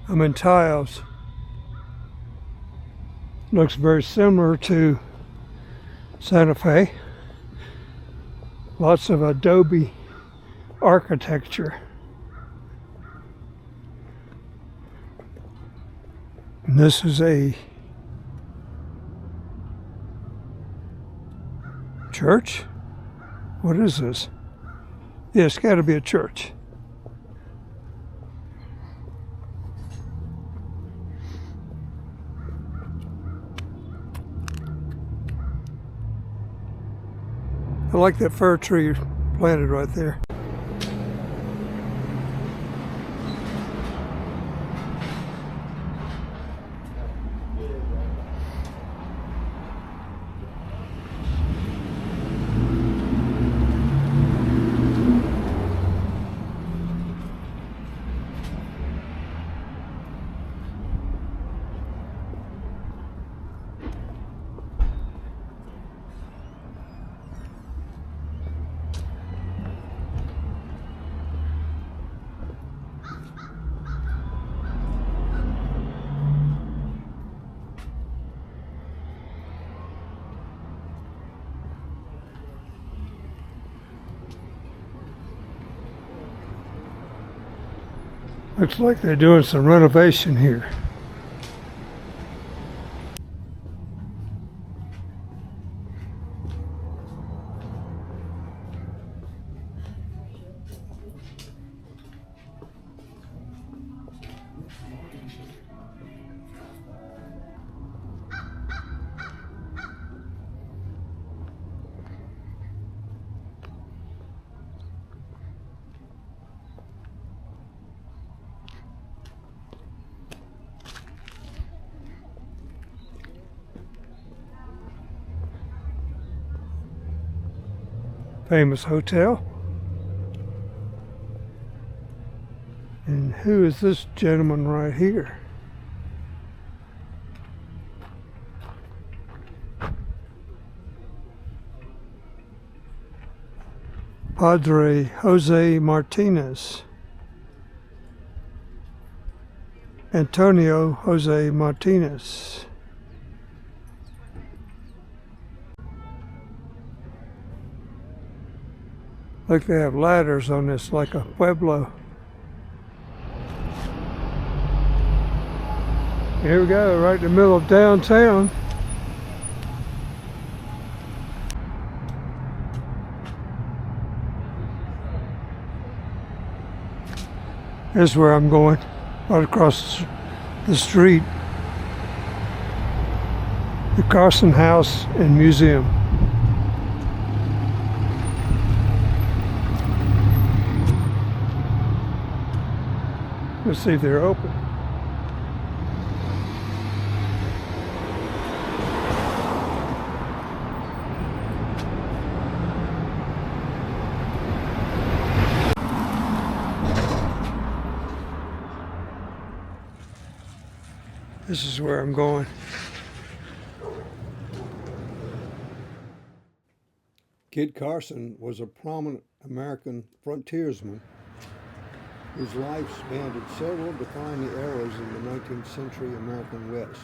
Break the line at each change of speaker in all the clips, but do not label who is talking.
I'm in Taos. Looks very similar to Santa Fe. Lots of adobe architecture. And this is a church? What is this? Yeah, it's got to be a church. I like that fir tree planted right there. Looks like they're doing some renovation here. Famous hotel. And who is this gentleman right here? Padre Jose Martinez. Antonio Jose Martinez. Look, they have ladders on this like a pueblo. Here we go, right in the middle of downtown. Here's where I'm going, right across the street. The Carson House and Museum. Let's see if they're open. This is where I'm going. Kit Carson was a prominent American frontiersman whose life spanned several defining eras in the 19th century American West.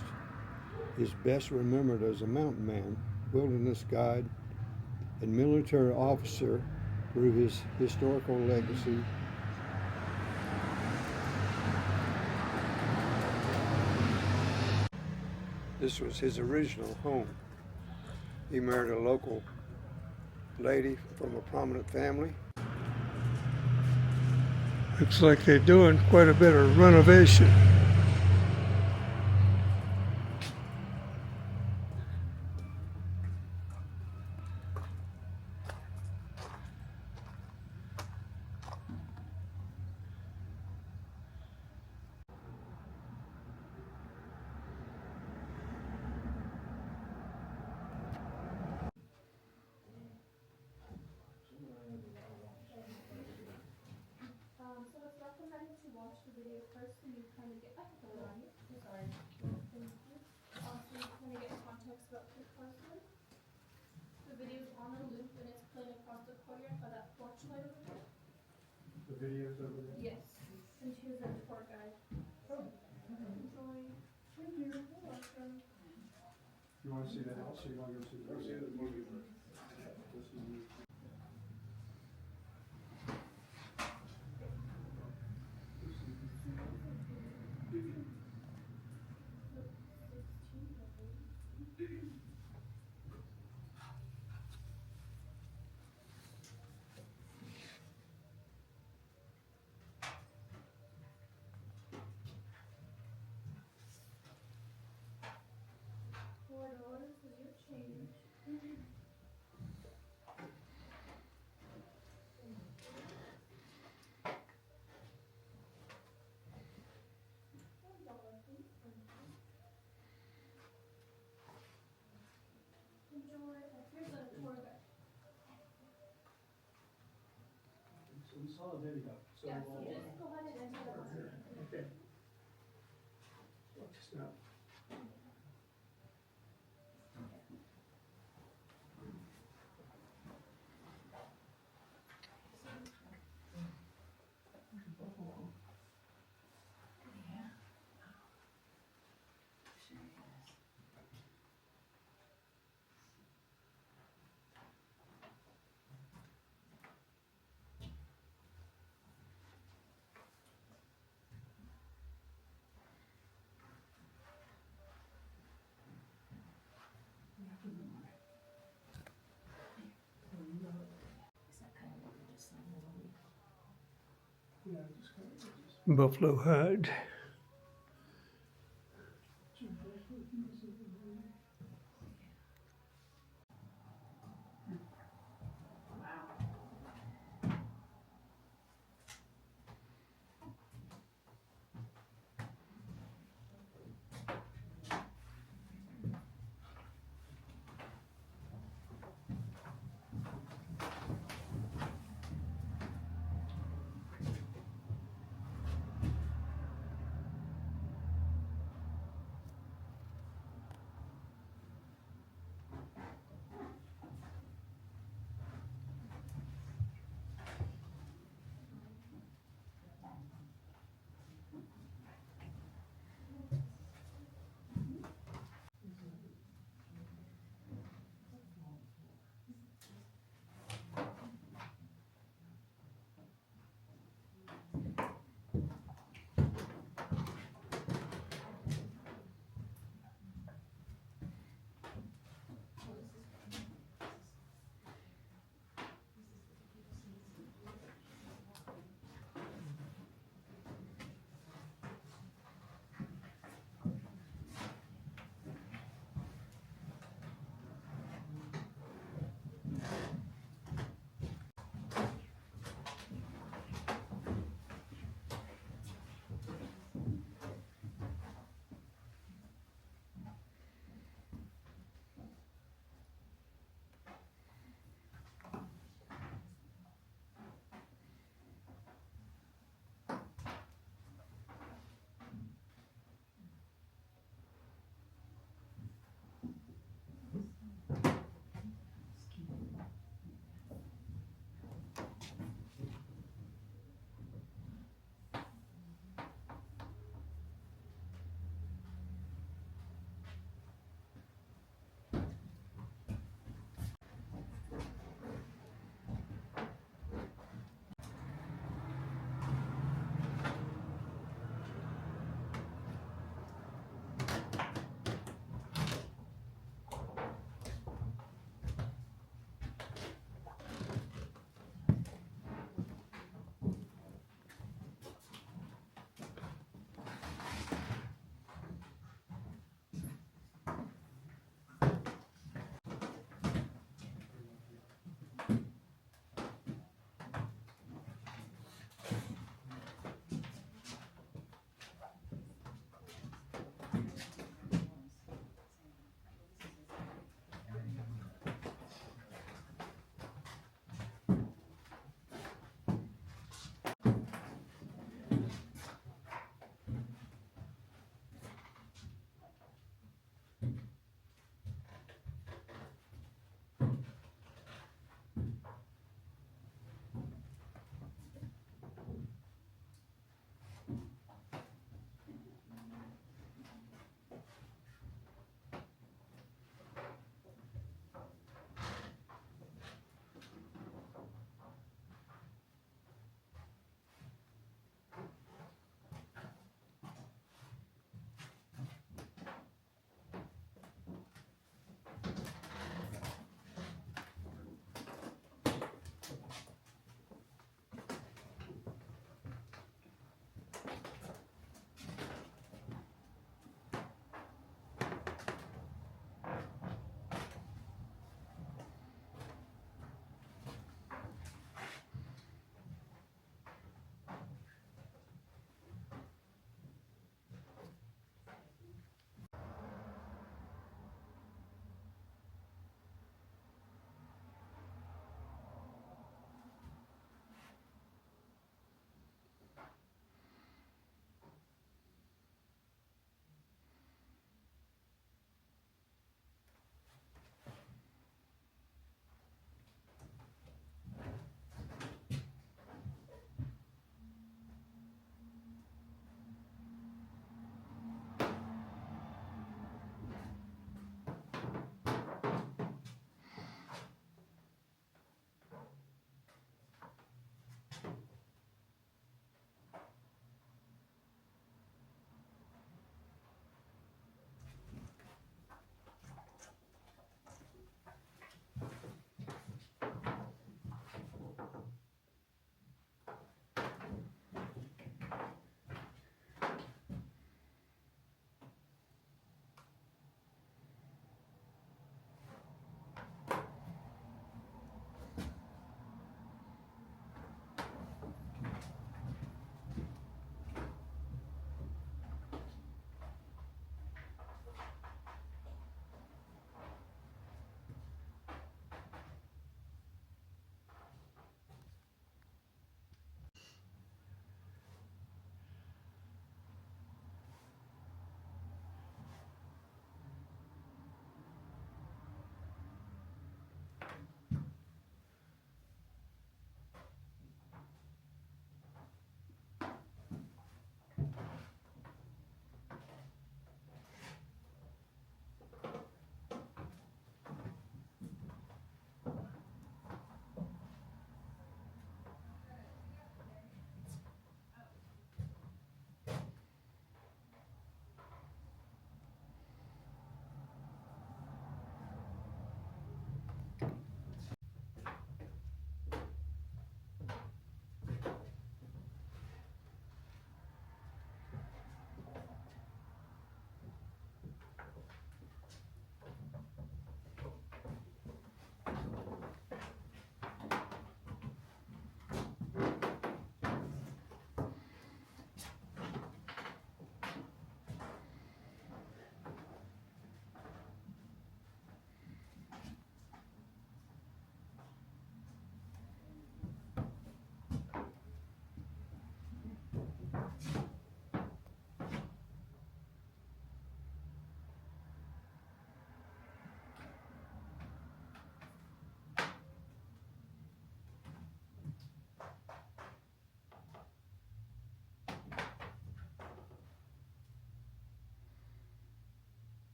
He is best remembered as a mountain man, wilderness guide, and military officer through his historical legacy. This was his original home. He married a local lady from a prominent family. Looks like they're doing quite a bit of renovation.
So it's recommended to watch the video first so you kind of get sorry. So you kind of get context about Kit Carson. The video's on a loop and it's playing across the courtyard by that porch light over there.
The video's over there?
Yes. And she was a tour guide.
Oh.
You wanna see the house, or you wanna go see the? See the movie.
$4 is your change. $1, please. Thank you. Enjoy. Here's a tour guide.
So we saw a video, so.
Yeah, so just go ahead and enter the house.
Okay. Watch this now. Yeah, just kind of.
Buffalo hide.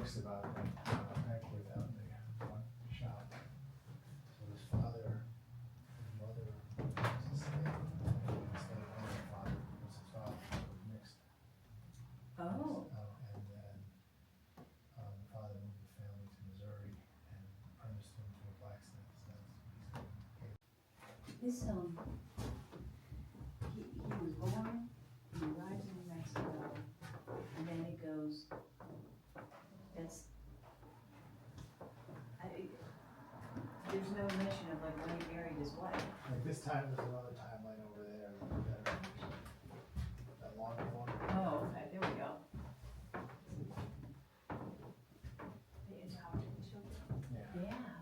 jokes about Frankfurt out in the front shop. So his father and mother was a slave. Instead of having a father, because his father was mixed.
Oh,
And then the father moved the family to Missouri and apprenticed him to a blacksmith. So
this, he was born, he arrives in New Mexico, and then it goes, that's, there's no mention of like when he married his wife.
like this time, there's another timeline over there. That long one.
Oh, okay, there we go.
The adopted children.
Yeah.
Yeah.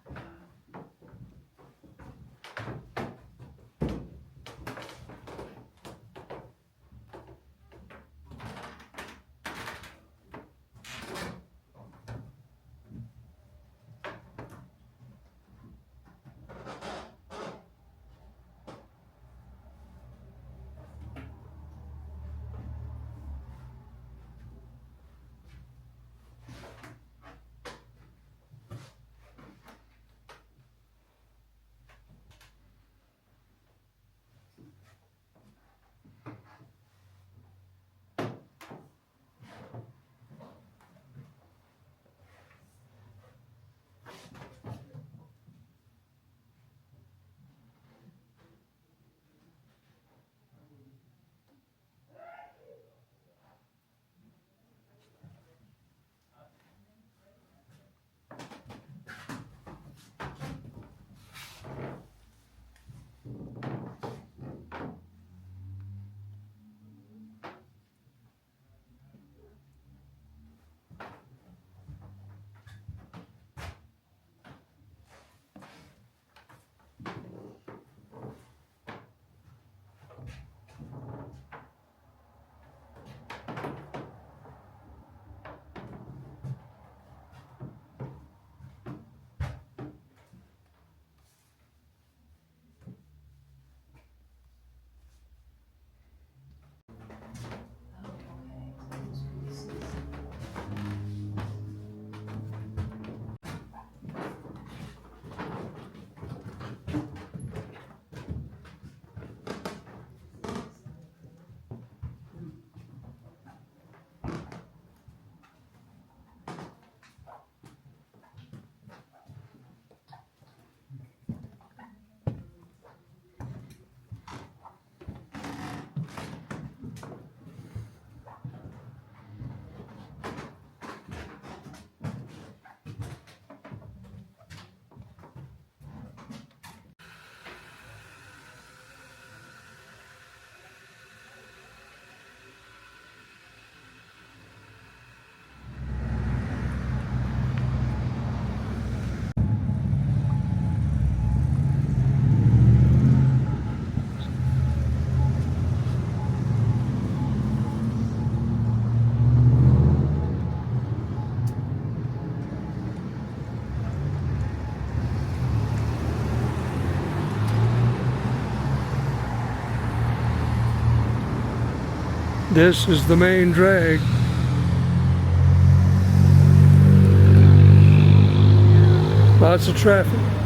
This is the main drag. Lots of traffic.